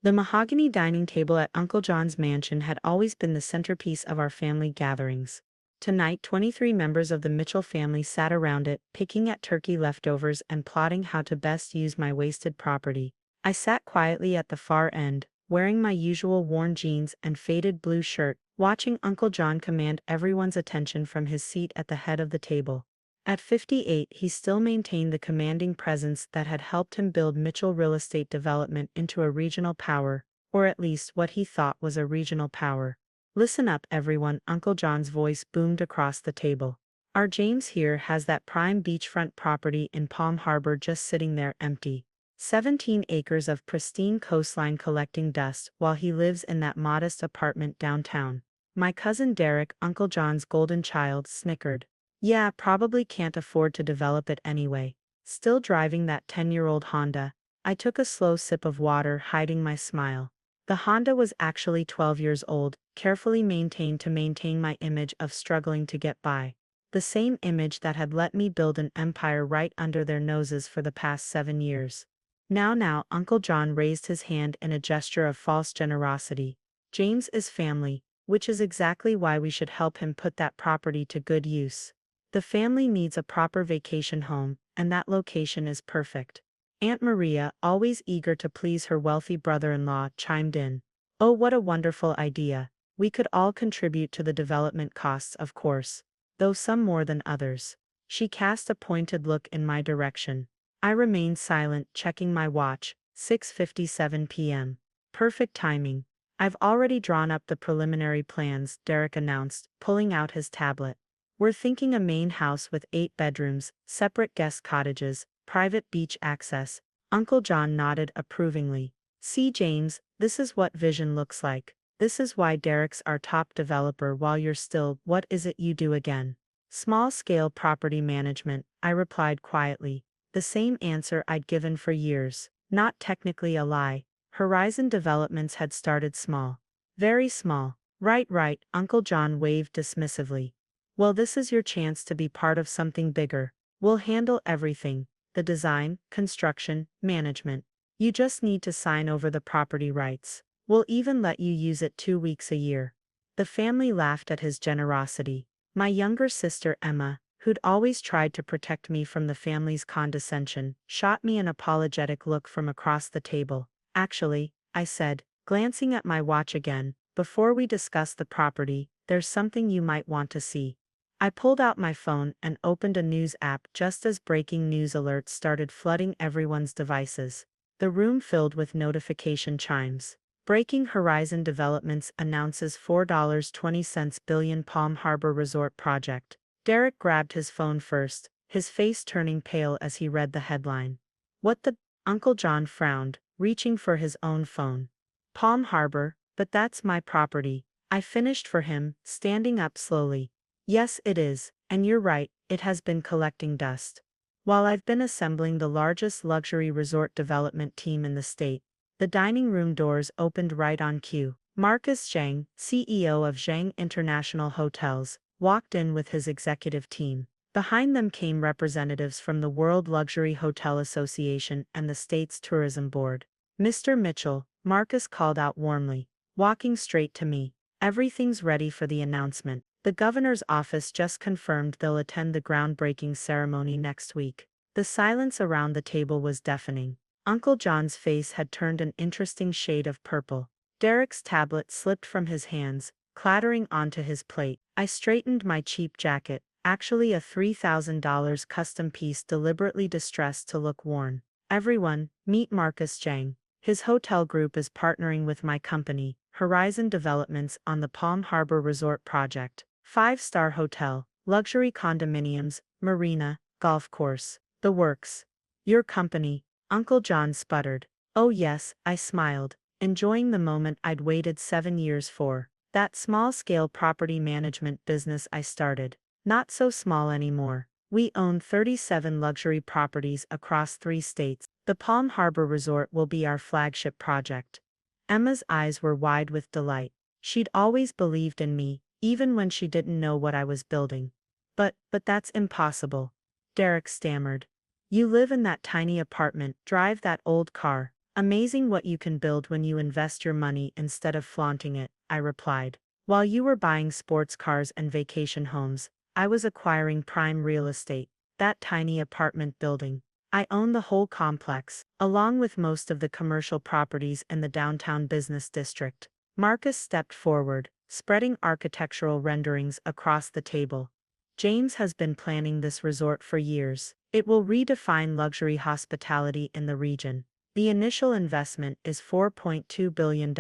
The mahogany dining table at Uncle John's mansion had always been the centerpiece of our family gatherings. Tonight, 23 members of the Mitchell family sat around it, picking at turkey leftovers and plotting how to best use my wasted property. I sat quietly at the far end, wearing my usual worn jeans and faded blue shirt, watching Uncle John command everyone's attention from his seat at the head of the table. At 58, he still maintained the commanding presence that had helped him build Mitchell Real Estate Development into a regional power, or at least what he thought was a regional power. "Listen up, everyone," Uncle John's voice boomed across the table. "Our James here has that prime beachfront property in Palm Harbor just sitting there empty. 17 acres of pristine coastline collecting dust while he lives in that modest apartment downtown." My cousin Derek, Uncle John's golden child, snickered. "Yeah, probably can't afford to develop it anyway." Still driving that 10-year-old Honda, I took a slow sip of water, hiding my smile. The Honda was actually 12 years old, carefully maintained to maintain my image of struggling to get by. The same image that had let me build an empire right under their noses for the past 7 years. Now, Uncle John raised his hand in a gesture of false generosity. "James is family, which is exactly why we should help him put that property to good use. The family needs a proper vacation home, and that location is perfect." Aunt Maria, always eager to please her wealthy brother-in-law, chimed in. "Oh, what a wonderful idea. We could all contribute to the development costs, of course, though some more than others." She cast a pointed look in my direction. I remained silent, checking my watch. 6:57 p.m. Perfect timing. "I've already drawn up the preliminary plans," Derek announced, pulling out his tablet. "We're thinking a main house with 8 bedrooms, separate guest cottages, private beach access." Uncle John nodded approvingly. "See, James, this is what vision looks like. This is why Derek's our top developer while you're still, what is it you do again?" "Small-scale property management," I replied quietly. The same answer I'd given for years. Not technically a lie. Horizon Developments had started small. Very small. Right, Uncle John waved dismissively. "Well, this is your chance to be part of something bigger. We'll handle everything: the design, construction, management. You just need to sign over the property rights. We'll even let you use it 2 weeks a year." The family laughed at his generosity. My younger sister Emma, who'd always tried to protect me from the family's condescension, shot me an apologetic look from across the table. "Actually," I said, glancing at my watch again, "before we discuss the property, there's something you might want to see." I pulled out my phone and opened a news app just as breaking news alerts started flooding everyone's devices. The room filled with notification chimes. "Breaking: Horizon Developments announces $4.20 billion Palm Harbor Resort project." Derek grabbed his phone first, his face turning pale as he read the headline. "What the—" Uncle John frowned, reaching for his own phone. "Palm Harbor, but that's my property." I finished for him, standing up slowly. "Yes, it is, and you're right, it has been collecting dust. While I've been assembling the largest luxury resort development team in the state." The dining room doors opened right on cue. Marcus Zhang, CEO of Zhang International Hotels, walked in with his executive team. Behind them came representatives from the World Luxury Hotel Association and the state's tourism board. "Mr. Mitchell," Marcus called out warmly, walking straight to me, "everything's ready for the announcement. The governor's office just confirmed they'll attend the groundbreaking ceremony next week." The silence around the table was deafening. Uncle John's face had turned an interesting shade of purple. Derek's tablet slipped from his hands, clattering onto his plate. I straightened my cheap jacket, actually a $3,000 custom piece deliberately distressed to look worn. "Everyone, meet Marcus Zhang. His hotel group is partnering with my company, Horizon Developments, on the Palm Harbor Resort project. 5-star hotel, luxury condominiums, marina, golf course, the works. Your company." Uncle John sputtered. "Oh yes," I smiled, enjoying the moment I'd waited 7 years for. "That small-scale property management business I started. Not so small anymore. We own 37 luxury properties across 3 states. The Palm Harbor Resort will be our flagship project." Emma's eyes were wide with delight. She'd always believed in me, even when she didn't know what I was building. But that's impossible." Derek stammered. "You live in that tiny apartment, drive that old car. Amazing what you can build when you invest your money instead of flaunting it, I replied. While you were buying sports cars and vacation homes, I was acquiring prime real estate, that tiny apartment building. I own the whole complex, along with most of the commercial properties in the downtown business district. Marcus stepped forward, spreading architectural renderings across the table. James has been planning this resort for years. It will redefine luxury hospitality in the region. The initial investment is $4.2 billion,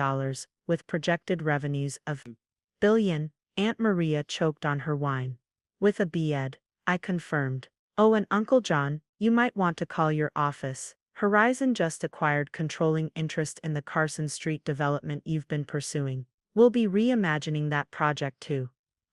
with projected revenues of billion. Aunt Maria choked on her wine. With a B.Ed., I confirmed. Oh, and Uncle John, you might want to call your office. Horizon just acquired controlling interest in the Carson Street development you've been pursuing. We'll be reimagining that project too.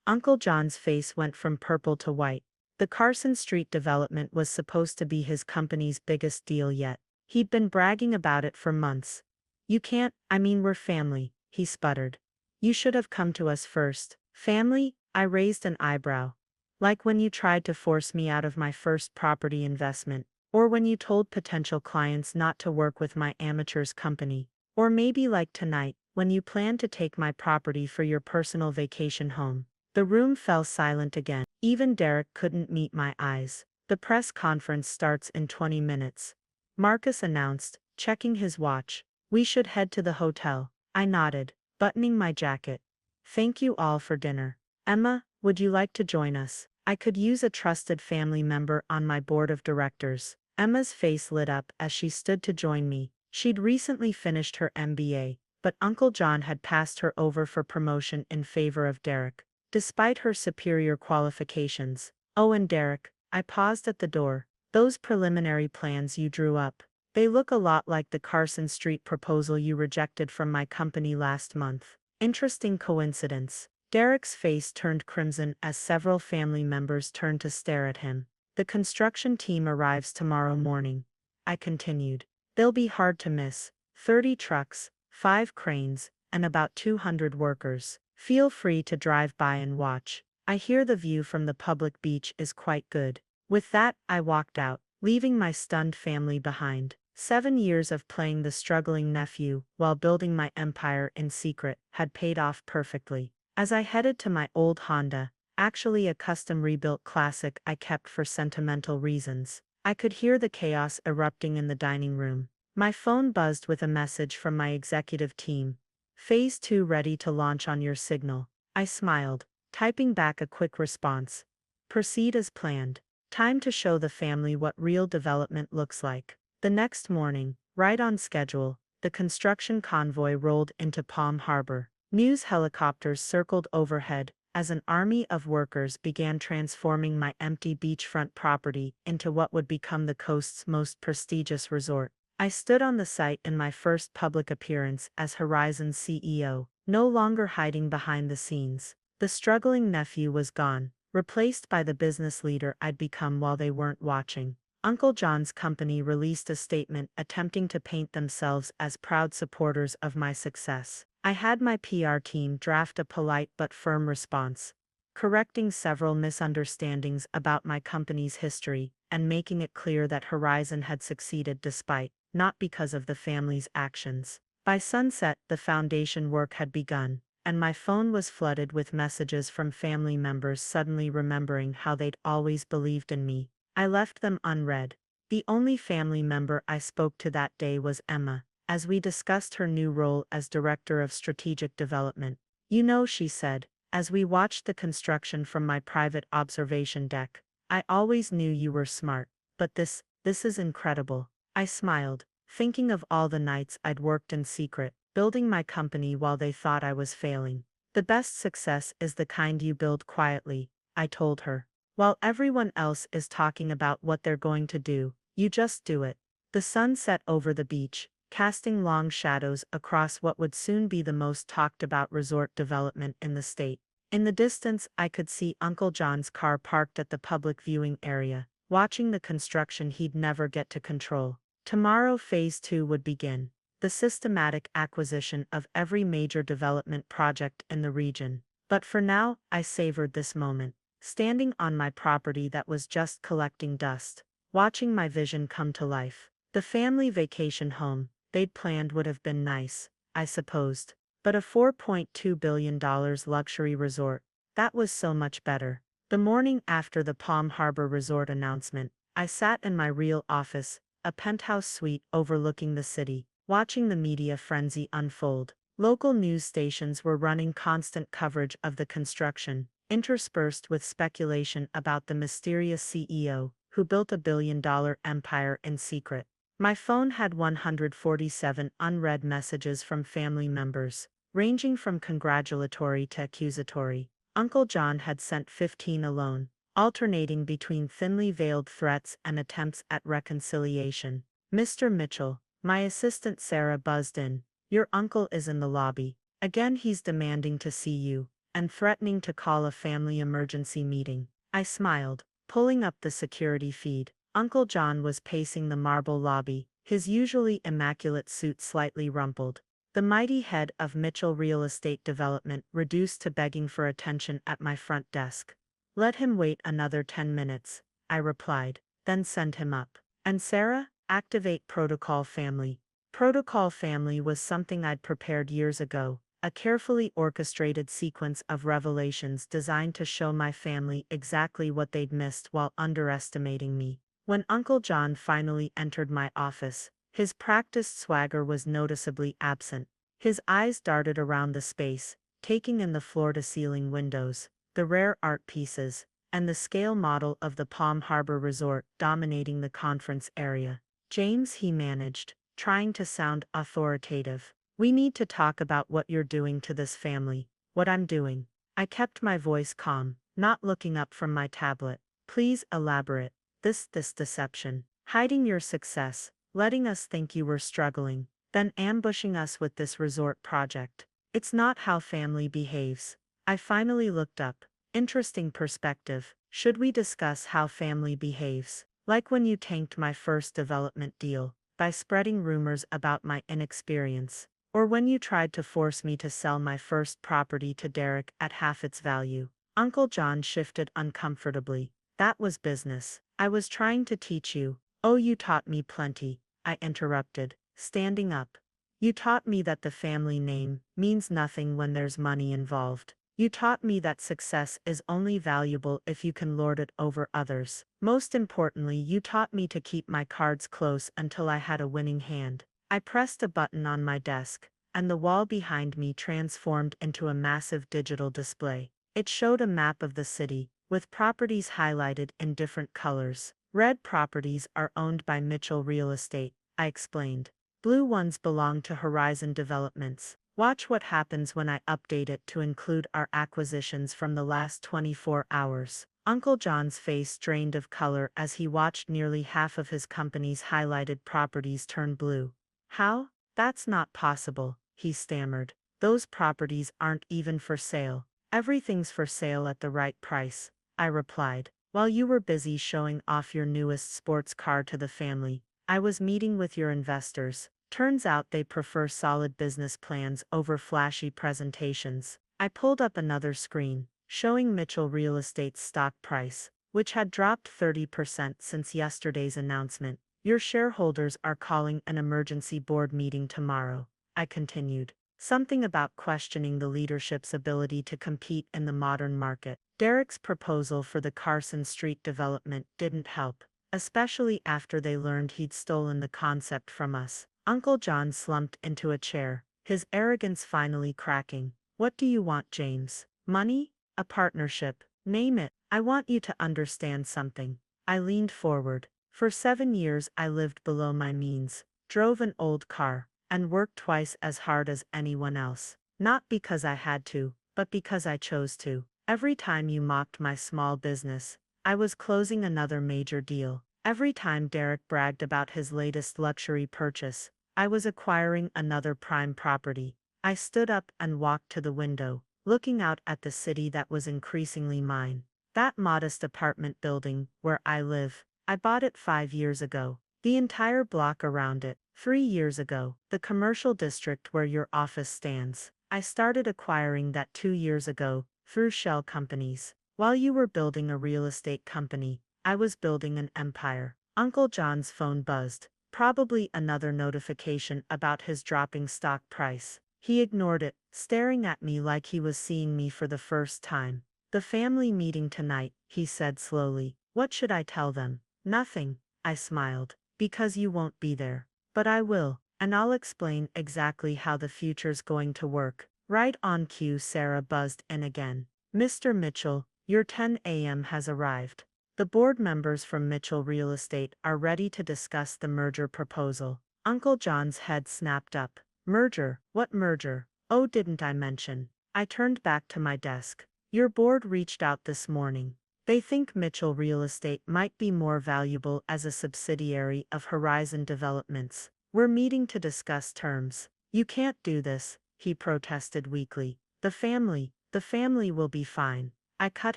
Uncle John's face went from purple to white. The Carson Street development was supposed to be his company's biggest deal yet. He'd been bragging about it for months. You can't, I mean we're family, he sputtered. You should have come to us first. Family? I raised an eyebrow. Like when you tried to force me out of my first property investment, or when you told potential clients not to work with my amateur's company, or maybe like tonight, when you planned to take my property for your personal vacation home. The room fell silent again. Even Derek couldn't meet my eyes. The press conference starts in 20 minutes. Marcus announced, checking his watch. We should head to the hotel. I nodded, buttoning my jacket. Thank you all for dinner. Emma, would you like to join us? I could use a trusted family member on my board of directors. Emma's face lit up as she stood to join me. She'd recently finished her MBA, but Uncle John had passed her over for promotion in favor of Derek. Despite her superior qualifications. Oh, and Derek, I paused at the door. Those preliminary plans you drew up, they look a lot like the Carson Street proposal you rejected from my company last month. Interesting coincidence. Derek's face turned crimson as several family members turned to stare at him. The construction team arrives tomorrow morning. I continued. They'll be hard to miss. 30 trucks, 5 cranes, and about 200 workers. Feel free to drive by and watch. I hear the view from the public beach is quite good. With that, I walked out, leaving my stunned family behind. 7 years of playing the struggling nephew while building my empire in secret had paid off perfectly. As I headed to my old Honda, actually a custom rebuilt classic I kept for sentimental reasons, I could hear the chaos erupting in the dining room. My phone buzzed with a message from my executive team. Phase 2 ready to launch on your signal. I smiled, typing back a quick response. Proceed as planned. Time to show the family what real development looks like. The next morning, right on schedule, the construction convoy rolled into Palm Harbor. News helicopters circled overhead as an army of workers began transforming my empty beachfront property into what would become the coast's most prestigious resort. I stood on the site in my first public appearance as Horizon's CEO, no longer hiding behind the scenes. The struggling nephew was gone, replaced by the business leader I'd become while they weren't watching. Uncle John's company released a statement attempting to paint themselves as proud supporters of my success. I had my PR team draft a polite but firm response, correcting several misunderstandings about my company's history and making it clear that Horizon had succeeded despite, not because of the family's actions. By sunset, the foundation work had begun, and my phone was flooded with messages from family members suddenly remembering how they'd always believed in me. I left them unread. The only family member I spoke to that day was Emma, as we discussed her new role as Director of Strategic Development. You know, she said, as we watched the construction from my private observation deck, I always knew you were smart, but this is incredible. I smiled, thinking of all the nights I'd worked in secret, building my company while they thought I was failing. The best success is the kind you build quietly, I told her. While everyone else is talking about what they're going to do, you just do it. The sun set over the beach, casting long shadows across what would soon be the most talked about resort development in the state. In the distance, I could see Uncle John's car parked at the public viewing area, watching the construction he'd never get to control. Tomorrow, Phase 2 would begin, the systematic acquisition of every major development project in the region. But for now, I savored this moment, standing on my property that was just collecting dust, watching my vision come to life. The family vacation home, they'd planned would have been nice, I supposed. But a $4.2 billion luxury resort, that was so much better. The morning after the Palm Harbor Resort announcement, I sat in my real office, a penthouse suite overlooking the city, watching the media frenzy unfold. Local news stations were running constant coverage of the construction, interspersed with speculation about the mysterious CEO who built a billion-dollar empire in secret. My phone had 147 unread messages from family members, ranging from congratulatory to accusatory. Uncle John had sent 15 alone, alternating between thinly veiled threats and attempts at reconciliation. "Mr. Mitchell," my assistant Sarah buzzed in, "your uncle is in the lobby. Again, he's demanding to see you, and threatening to call a family emergency meeting." I smiled, pulling up the security feed. Uncle John was pacing the marble lobby, his usually immaculate suit slightly rumpled. The mighty head of Mitchell Real Estate Development reduced to begging for attention at my front desk. "Let him wait another 10 minutes, I replied, "then send him up. And Sarah, activate Protocol Family." Protocol Family was something I'd prepared years ago, a carefully orchestrated sequence of revelations designed to show my family exactly what they'd missed while underestimating me. When Uncle John finally entered my office, his practiced swagger was noticeably absent. His eyes darted around the space, taking in the floor-to-ceiling windows, the rare art pieces, and the scale model of the Palm Harbor Resort dominating the conference area. "James," he managed, trying to sound authoritative, "we need to talk about what you're doing to this family." "What I'm doing?" I kept my voice calm, not looking up from my tablet. "Please elaborate." This deception. Hiding your success, letting us think you were struggling, then ambushing us with this resort project. It's not how family behaves." I finally looked up. "Interesting perspective. Should we discuss how family behaves? Like when you tanked my first development deal by spreading rumors about my inexperience, or when you tried to force me to sell my first property to Derek at half its value." Uncle John shifted uncomfortably. "That was business. I was trying to teach you." "Oh, you taught me plenty," I interrupted, standing up. "You taught me that the family name means nothing when there's money involved. You taught me that success is only valuable if you can lord it over others. Most importantly, you taught me to keep my cards close until I had a winning hand." I pressed a button on my desk, and the wall behind me transformed into a massive digital display. It showed a map of the city, with properties highlighted in different colors. "Red properties are owned by Mitchell Real Estate," I explained. "Blue ones belong to Horizon Developments. Watch what happens when I update it to include our acquisitions from the last 24 hours." Uncle John's face drained of color as he watched nearly half of his company's highlighted properties turn blue. "How? That's not possible," he stammered. "Those properties aren't even for sale." "Everything's for sale at the right price," I replied. "While you were busy showing off your newest sports car to the family, I was meeting with your investors. Turns out they prefer solid business plans over flashy presentations." I pulled up another screen, showing Mitchell Real Estate's stock price, which had dropped 30% since yesterday's announcement. "Your shareholders are calling an emergency board meeting tomorrow," I continued. "Something about questioning the leadership's ability to compete in the modern market." Derek's proposal for the Carson Street development didn't help, especially after they learned he'd stolen the concept from us. Uncle John slumped into a chair, his arrogance finally cracking. "What do you want, James? Money? A partnership? Name it. I want you to understand something." I leaned forward. "For 7 years I lived below my means, drove an old car, and worked twice as hard as anyone else. Not because I had to, but because I chose to. Every time you mocked my small business, I was closing another major deal. Every time Derek bragged about his latest luxury purchase, I was acquiring another prime property." I stood up and walked to the window, looking out at the city that was increasingly mine. "That modest apartment building where I live, I bought it 5 years ago. The entire block around it, 3 years ago. The commercial district where your office stands, I started acquiring that 2 years ago, through shell companies. While you were building a real estate company, I was building an empire." Uncle John's phone buzzed, Probably another notification about his dropping stock price. He ignored it, staring at me like he was seeing me for the first time. The family meeting tonight, he said slowly. What should I tell them? Nothing, I smiled. Because you won't be there. But I will, and I'll explain exactly how the future's going to work. Right on cue, Sarah buzzed in again. Mr. Mitchell, your 10 a.m. has arrived. The board members from Mitchell Real Estate are ready to discuss the merger proposal. Uncle John's head snapped up. Merger? What merger? Oh, didn't I mention? I turned back to my desk. Your board reached out this morning. They think Mitchell Real Estate might be more valuable as a subsidiary of Horizon Developments. We're meeting to discuss terms. You can't do this, he protested weakly. The family will be fine. I cut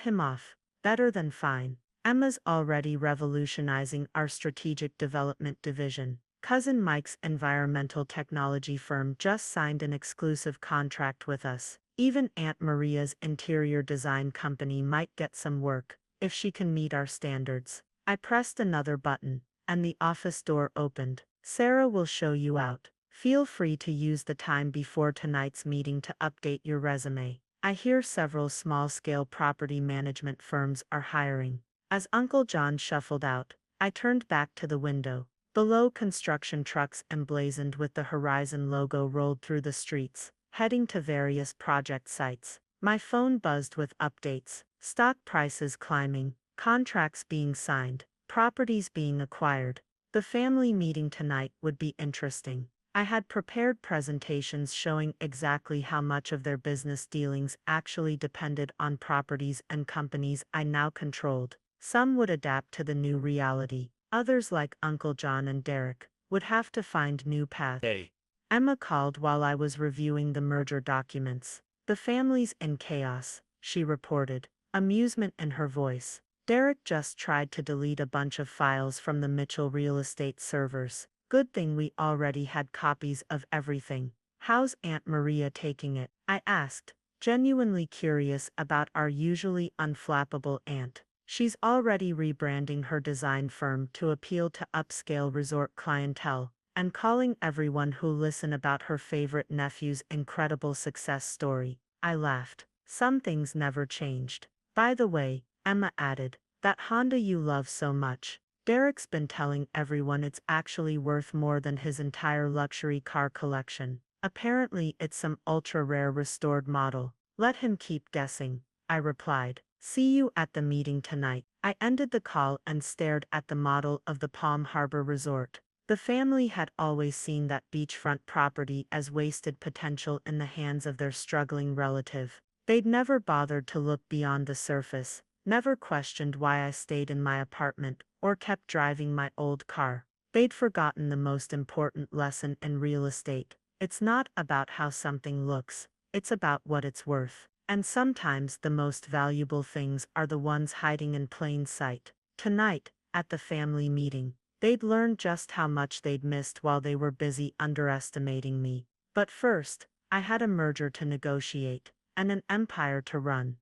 him off. Better than fine. Emma's already revolutionizing our strategic development division. Cousin Mike's environmental technology firm just signed an exclusive contract with us. Even Aunt Maria's interior design company might get some work, if she can meet our standards. I pressed another button, and the office door opened. Sarah will show you out. Feel free to use the time before tonight's meeting to update your resume. I hear several small-scale property management firms are hiring. As Uncle John shuffled out, I turned back to the window. Below, construction trucks emblazoned with the Horizon logo rolled through the streets, heading to various project sites. My phone buzzed with updates, stock prices climbing, contracts being signed, properties being acquired. The family meeting tonight would be interesting. I had prepared presentations showing exactly how much of their business dealings actually depended on properties and companies I now controlled. Some would adapt to the new reality. Others, like Uncle John and Derek, would have to find new paths. Hey. Emma called while I was reviewing the merger documents. The family's in chaos, she reported, amusement in her voice. Derek just tried to delete a bunch of files from the Mitchell Real Estate servers. Good thing we already had copies of everything. How's Aunt Maria taking it? I asked, genuinely curious about our usually unflappable aunt. She's already rebranding her design firm to appeal to upscale resort clientele, and calling everyone who listen about her favorite nephew's incredible success story. I laughed. Some things never changed. By the way, Emma added, that Honda you love so much. Derek's been telling everyone it's actually worth more than his entire luxury car collection. Apparently it's some ultra-rare restored model. Let him keep guessing, I replied. See you at the meeting tonight. I ended the call and stared at the model of the Palm Harbor Resort. The family had always seen that beachfront property as wasted potential in the hands of their struggling relative. They'd never bothered to look beyond the surface, never questioned why I stayed in my apartment or kept driving my old car. They'd forgotten the most important lesson in real estate. It's not about how something looks, it's about what it's worth. And sometimes the most valuable things are the ones hiding in plain sight. Tonight, at the family meeting, they'd learned just how much they'd missed while they were busy underestimating me. But first, I had a merger to negotiate, and an empire to run.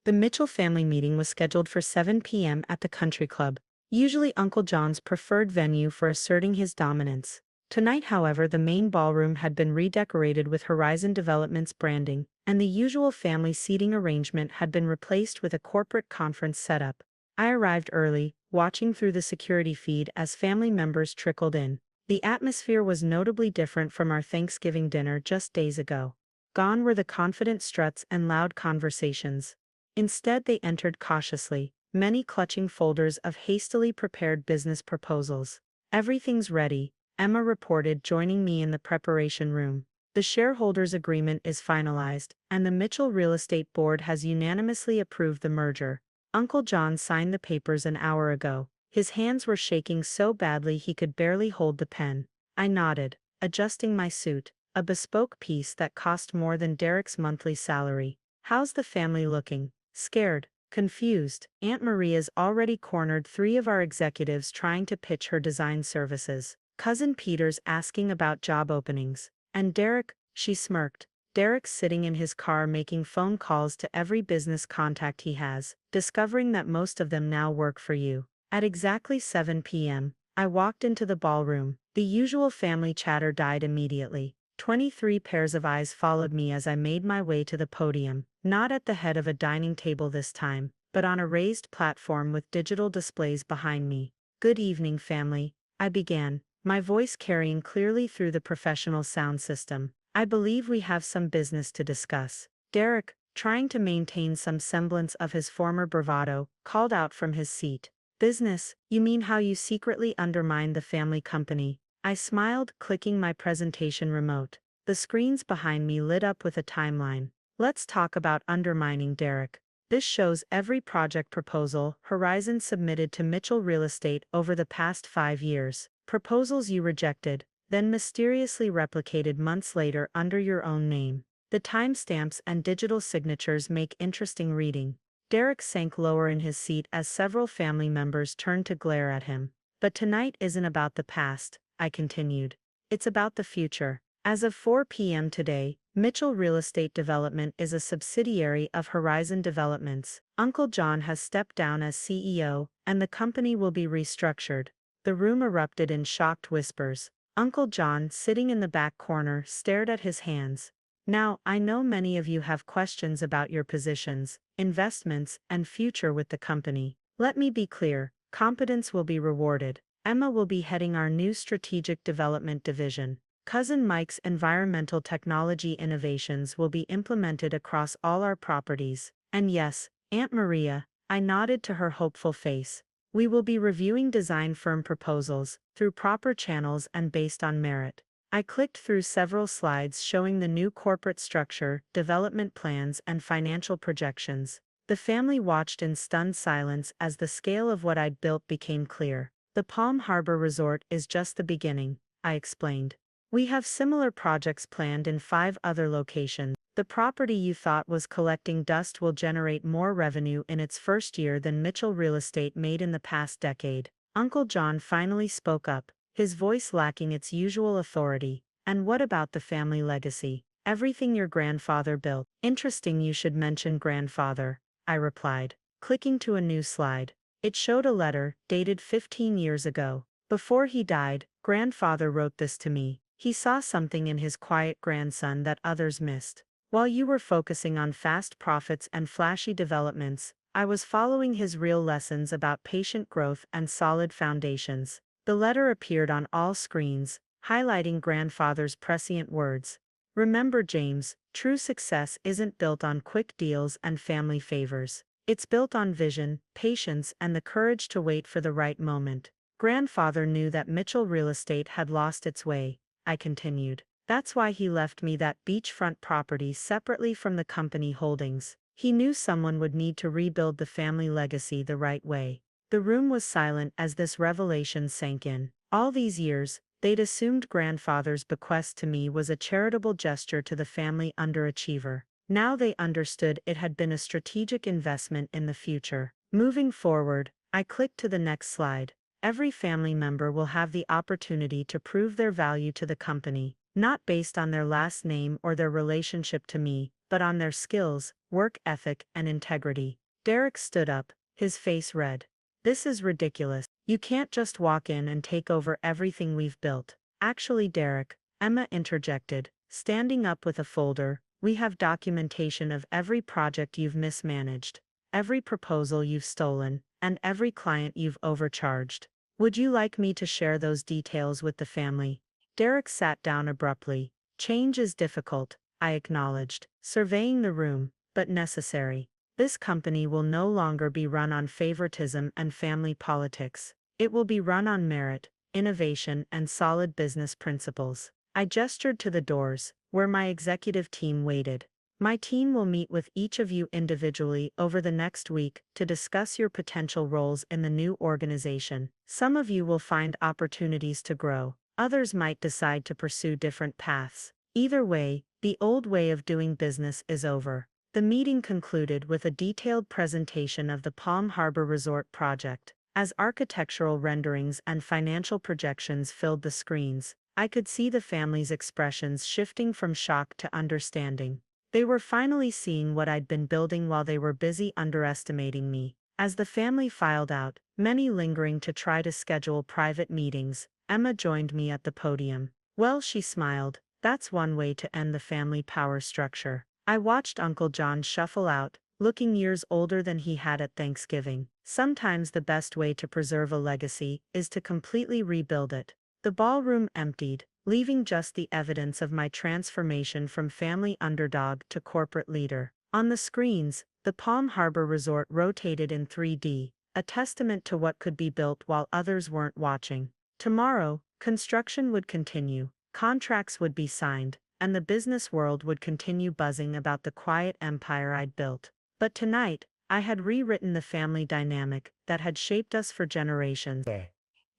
The Mitchell family meeting was scheduled for 7 p.m. at the country club, usually Uncle John's preferred venue for asserting his dominance. Tonight, however, the main ballroom had been redecorated with Horizon Developments branding, and the usual family seating arrangement had been replaced with a corporate conference setup. I arrived early, watching through the security feed as family members trickled in. The atmosphere was notably different from our Thanksgiving dinner just days ago. Gone were the confident struts and loud conversations. Instead, they entered cautiously, many clutching folders of hastily prepared business proposals. Everything's ready, Emma reported, joining me in the preparation room. The shareholders' agreement is finalized, and the Mitchell Real Estate Board has unanimously approved the merger. Uncle John signed the papers an hour ago. His hands were shaking so badly he could barely hold the pen. I nodded, adjusting my suit, a bespoke piece that cost more than Derek's monthly salary. How's the family looking? Scared, confused. Aunt Maria's already cornered 3 of our executives trying to pitch her design services. Cousin Peter's asking about job openings. And Derek, she smirked. Derek's sitting in his car making phone calls to every business contact he has, discovering that most of them now work for you. At exactly 7 p.m., I walked into the ballroom. The usual family chatter died immediately. 23 pairs of eyes followed me as I made my way to the podium, not at the head of a dining table this time, but on a raised platform with digital displays behind me. "Good evening, family," I began, my voice carrying clearly through the professional sound system. "I believe we have some business to discuss." Derek, trying to maintain some semblance of his former bravado, called out from his seat. "Business? You mean how you secretly undermined the family company?" I smiled, clicking my presentation remote. The screens behind me lit up with a timeline. "Let's talk about undermining, Derek. This shows every project proposal Horizon submitted to Mitchell Real Estate over the past 5 years. Proposals you rejected, then mysteriously replicated months later under your own name. The timestamps and digital signatures make interesting reading." Derek sank lower in his seat as several family members turned to glare at him. "But tonight isn't about the past," I continued. "It's about the future. As of 4 p.m. today, Mitchell Real Estate Development is a subsidiary of Horizon Developments. Uncle John has stepped down as CEO, and the company will be restructured." The room erupted in shocked whispers. Uncle John, sitting in the back corner, stared at his hands. "Now, I know many of you have questions about your positions, investments, and future with the company. Let me be clear, competence will be rewarded. Emma will be heading our new strategic development division. Cousin Mike's environmental technology innovations will be implemented across all our properties. And yes, Aunt Maria," I nodded to her hopeful face, "we will be reviewing design firm proposals, through proper channels and based on merit." I clicked through several slides showing the new corporate structure, development plans, and financial projections. The family watched in stunned silence as the scale of what I'd built became clear. "The Palm Harbor Resort is just the beginning," I explained. "We have similar projects planned in 5 other locations. The property you thought was collecting dust will generate more revenue in its first year than Mitchell Real Estate made in the past decade." Uncle John finally spoke up, his voice lacking its usual authority. "And what about the family legacy? Everything your grandfather built." "Interesting you should mention grandfather," I replied, clicking to a new slide. It showed a letter, dated 15 years ago. "Before he died, grandfather wrote this to me. He saw something in his quiet grandson that others missed. While you were focusing on fast profits and flashy developments, I was following his real lessons about patient growth and solid foundations." The letter appeared on all screens, highlighting grandfather's prescient words. "Remember, James, true success isn't built on quick deals and family favors. It's built on vision, patience, and the courage to wait for the right moment." "Grandfather knew that Mitchell Real Estate had lost its way," I continued. "That's why he left me that beachfront property separately from the company holdings. He knew someone would need to rebuild the family legacy the right way." The room was silent as this revelation sank in. All these years, they'd assumed grandfather's bequest to me was a charitable gesture to the family underachiever. Now they understood it had been a strategic investment in the future. Moving forward, I clicked to the next slide. "Every family member will have the opportunity to prove their value to the company, not based on their last name or their relationship to me, but on their skills, work ethic, and integrity." Derek stood up, his face red. "This is ridiculous. You can't just walk in and take over everything we've built." "Actually, Derek," Emma interjected, standing up with a folder, "we have documentation of every project you've mismanaged, every proposal you've stolen, and every client you've overcharged. Would you like me to share those details with the family?" Derek sat down abruptly. "Change is difficult," I acknowledged, surveying the room, "but necessary. This company will no longer be run on favoritism and family politics. It will be run on merit, innovation, and solid business principles." I gestured to the doors, where my executive team waited. "My team will meet with each of you individually over the next week to discuss your potential roles in the new organization. Some of you will find opportunities to grow, others might decide to pursue different paths. Either way, the old way of doing business is over." The meeting concluded with a detailed presentation of the Palm Harbor Resort project. As architectural renderings and financial projections filled the screens, I could see the family's expressions shifting from shock to understanding. They were finally seeing what I'd been building while they were busy underestimating me. As the family filed out, many lingering to try to schedule private meetings. Emma joined me at the podium. Well, she smiled, that's one way to end the family power structure. I watched Uncle John shuffle out, looking years older than he had at Thanksgiving. Sometimes the best way to preserve a legacy is to completely rebuild it. The ballroom emptied, leaving just the evidence of my transformation from family underdog to corporate leader. On the screens, the Palm Harbor Resort rotated in 3D, a testament to what could be built while others weren't watching. Tomorrow, construction would continue, contracts would be signed, and the business world would continue buzzing about the quiet empire I'd built. But tonight, I had rewritten the family dynamic that had shaped us for generations.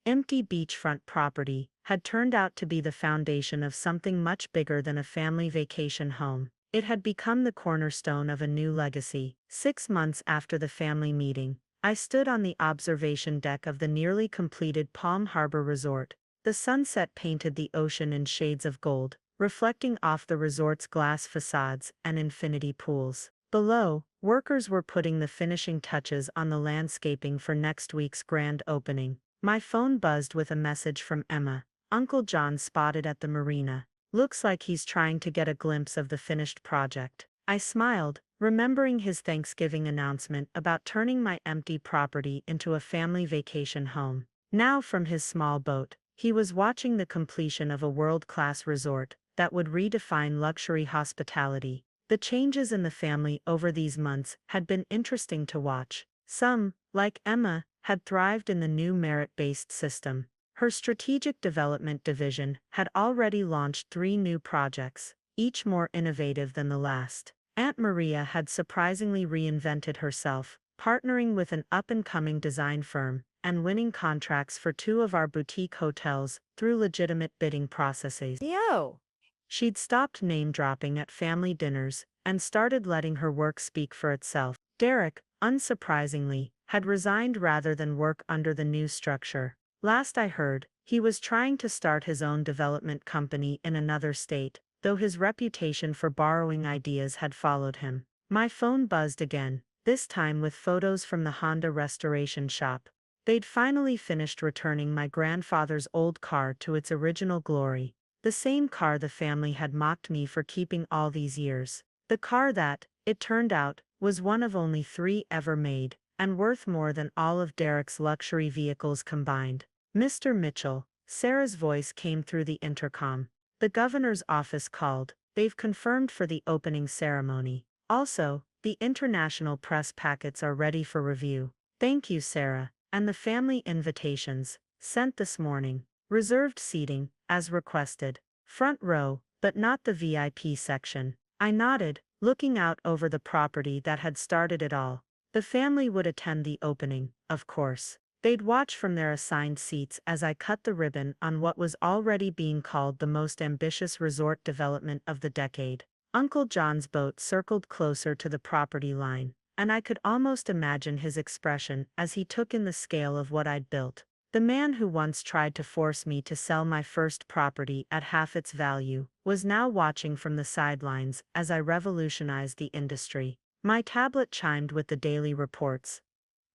Empty beachfront property had turned out to be the foundation of something much bigger than a family vacation home. It had become the cornerstone of a new legacy. 6 months after the family meeting, I stood on the observation deck of the nearly completed Palm Harbor Resort. The sunset painted the ocean in shades of gold, reflecting off the resort's glass facades and infinity pools. Below, workers were putting the finishing touches on the landscaping for next week's grand opening. My phone buzzed with a message from Emma. Uncle John spotted at the marina. Looks like he's trying to get a glimpse of the finished project. I smiled, remembering his Thanksgiving announcement about turning my empty property into a family vacation home. Now from his small boat, he was watching the completion of a world-class resort that would redefine luxury hospitality. The changes in the family over these months had been interesting to watch. Some, like Emma, had thrived in the new merit-based system. Her strategic development division had already launched 3 new projects, each more innovative than the last. Aunt Maria had surprisingly reinvented herself, partnering with an up-and-coming design firm and winning contracts for 2 of our boutique hotels through legitimate bidding processes. Yo. She'd stopped name-dropping at family dinners and started letting her work speak for itself. Derek, unsurprisingly, had resigned rather than work under the new structure. Last I heard, he was trying to start his own development company in another state, though his reputation for borrowing ideas had followed him. My phone buzzed again, this time with photos from the Honda restoration shop. They'd finally finished returning my grandfather's old car to its original glory. The same car the family had mocked me for keeping all these years. The car that, it turned out, was one of only 3 ever made, and worth more than all of Derek's luxury vehicles combined. Mr. Mitchell, Sarah's voice came through the intercom. The governor's office called. They've confirmed for the opening ceremony. Also, the international press packets are ready for review. Thank you, Sarah, and the family invitations, sent this morning. Reserved seating, as requested. Front row, but not the VIP section. I nodded, looking out over the property that had started it all. The family would attend the opening, of course. They'd watch from their assigned seats as I cut the ribbon on what was already being called the most ambitious resort development of the decade. Uncle John's boat circled closer to the property line, and I could almost imagine his expression as he took in the scale of what I'd built. The man who once tried to force me to sell my first property at half its value was now watching from the sidelines as I revolutionized the industry. My tablet chimed with the daily reports.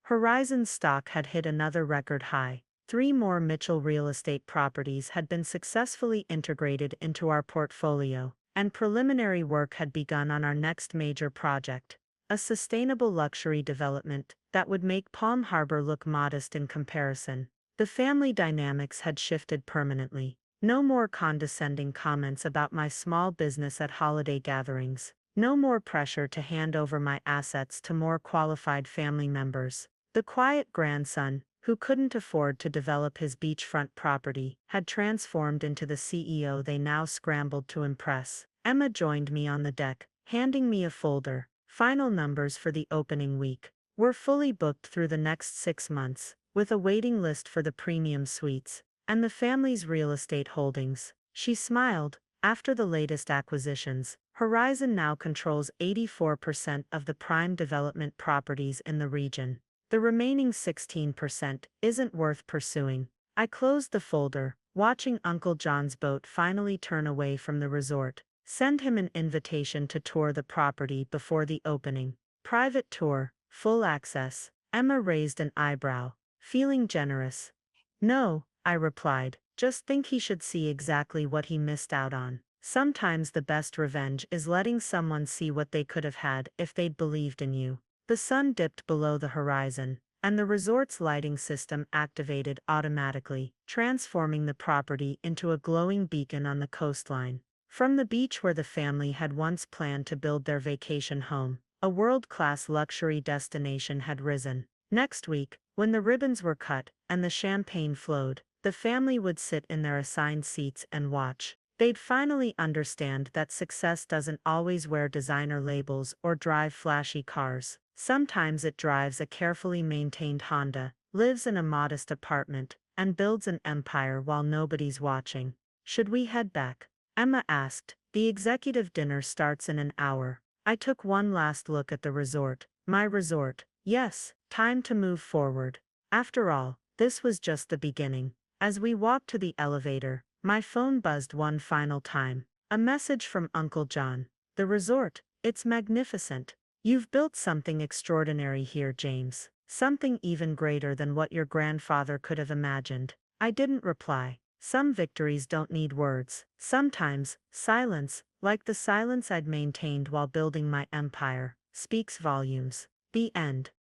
Horizon's stock had hit another record high. 3 more Mitchell real estate properties had been successfully integrated into our portfolio, and preliminary work had begun on our next major project, a sustainable luxury development that would make Palm Harbor look modest in comparison. The family dynamics had shifted permanently. No more condescending comments about my small business at holiday gatherings. No more pressure to hand over my assets to more qualified family members. The quiet grandson, who couldn't afford to develop his beachfront property, had transformed into the CEO they now scrambled to impress. Emma joined me on the deck, handing me a folder. Final numbers for the opening week. We're fully booked through the next 6 months, with a waiting list for the premium suites and the family's real estate holdings. She smiled. After the latest acquisitions, Horizon now controls 84% of the prime development properties in the region. The remaining 16% isn't worth pursuing. I closed the folder, watching Uncle John's boat finally turn away from the resort. Send him an invitation to tour the property before the opening. Private tour, full access. Emma raised an eyebrow. feeling generous. No, I replied, just think he should see exactly what he missed out on. Sometimes the best revenge is letting someone see what they could have had if they'd believed in you. The sun dipped below the horizon, and the resort's lighting system activated automatically, transforming the property into a glowing beacon on the coastline. From the beach where the family had once planned to build their vacation home, a world-class luxury destination had risen. Next week, when the ribbons were cut and the champagne flowed, the family would sit in their assigned seats and watch. They'd finally understand that success doesn't always wear designer labels or drive flashy cars. Sometimes it drives a carefully maintained Honda, lives in a modest apartment, and builds an empire while nobody's watching. Should we head back? Emma asked. The executive dinner starts in an hour. I took one last look at the resort. My resort. Yes, time to move forward. After all, this was just the beginning. As we walked to the elevator, my phone buzzed one final time. A message from Uncle John. The resort. It's magnificent. You've built something extraordinary here, James. Something even greater than what your grandfather could have imagined. I didn't reply. Some victories don't need words. Sometimes, silence, like the silence I'd maintained while building my empire, speaks volumes. The end.